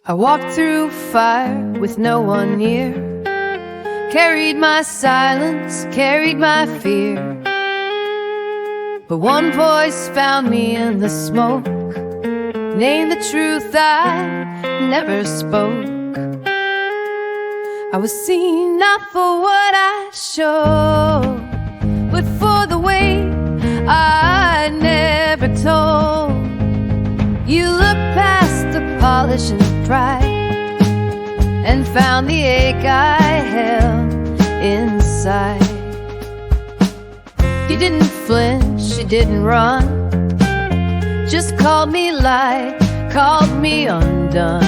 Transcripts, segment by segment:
I walked through fire with no one near, carried my silence, carried my fear. But one voice found me in the smoke, named the truth I never spoke. I was seen not for what I showed, but for the way I never told. You looked past the polish and the pride and found the ache I held inside. You didn't flinch, you didn't run, just called me light, called me undone.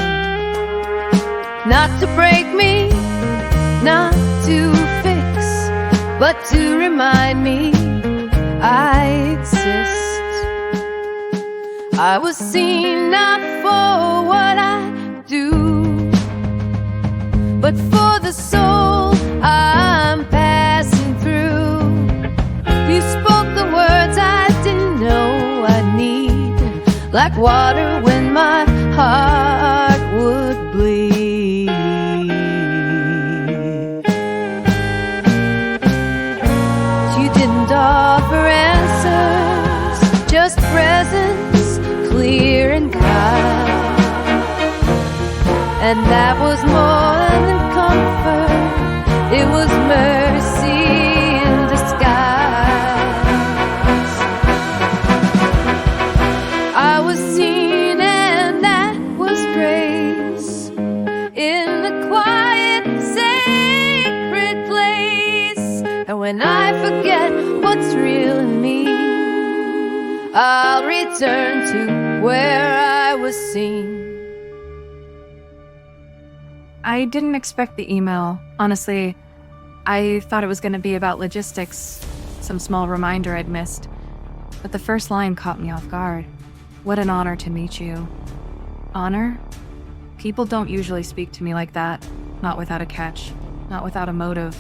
Not to break me, not to fix, but to remind me I exist. I was seen not for what I do, but for the soul I'm passing through. You spoke the words I didn't know I'd need, like water when my heart would bleed. You didn't offer answers, just presence, clear and kind. And that was more than comfort, it was mercy in disguise. I was seen and that was grace, in the quiet, sacred place. And when I forget what's real in me, I'll return to where I was seen. I didn't expect the email. Honestly, I thought it was going to be about logistics, some small reminder I'd missed. But the first line caught me off guard. What an honor to meet you. Honor? People don't usually speak to me like that. Not without a catch. Not without a motive.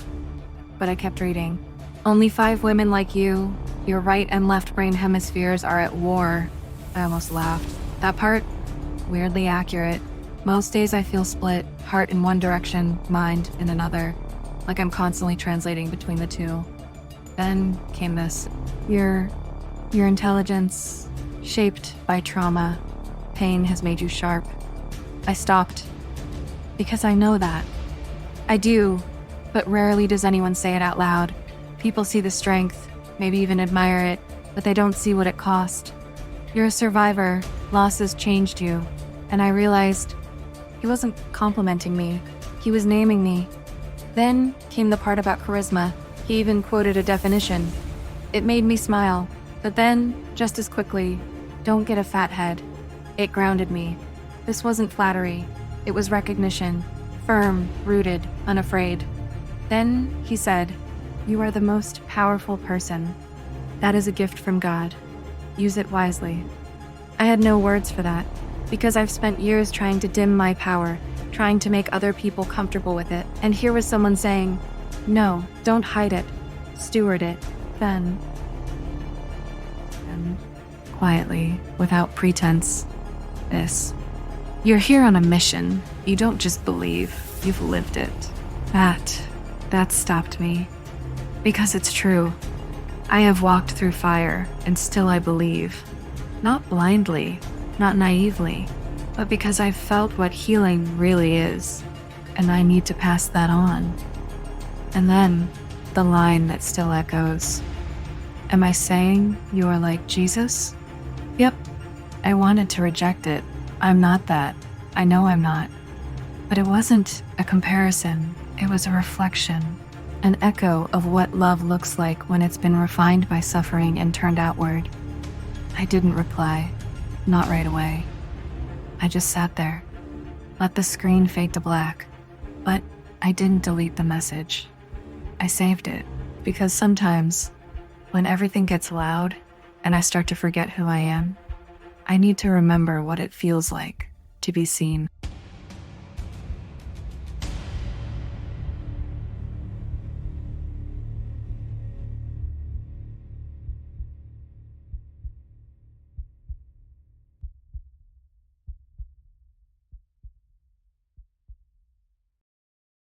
But I kept reading. Only 5 women like you. Your right and left brain hemispheres are at war. I almost laughed. That part? Weirdly accurate. Most days I feel split, heart in one direction, mind in another, like I'm constantly translating between the two. Then came this. Your intelligence, shaped by trauma, pain has made you sharp. I stopped, because I know that. I do, but rarely does anyone say it out loud. People see the strength, maybe even admire it, but they don't see what it cost. You're a survivor, losses changed you, and I realized he wasn't complimenting me, he was naming me. Then came the part about charisma. He even quoted a definition. It made me smile, but then, just as quickly, don't get a fat head. It grounded me. This wasn't flattery, it was recognition, firm, rooted, unafraid. Then he said, "You are the most powerful person. That is a gift from God. Use it wisely." I had no words for that, because I've spent years trying to dim my power, trying to make other people comfortable with it. And here was someone saying, "No, don't hide it. Steward it." Then, quietly, without pretense, this. You're here on a mission. You don't just believe, you've lived it. That stopped me. Because it's true. I have walked through fire, and still I believe. Not blindly, not naively, but because I've felt what healing really is, and I need to pass that on. And then, the line that still echoes. Am I saying you are like Jesus? Yep, I wanted to reject it. I'm not that. I know I'm not. But it wasn't a comparison, it was a reflection. An echo of what love looks like when it's been refined by suffering and turned outward. I didn't reply, not right away. I just sat there, let the screen fade to black, but I didn't delete the message. I saved it, because sometimes, when everything gets loud and I start to forget who I am, I need to remember what it feels like to be seen.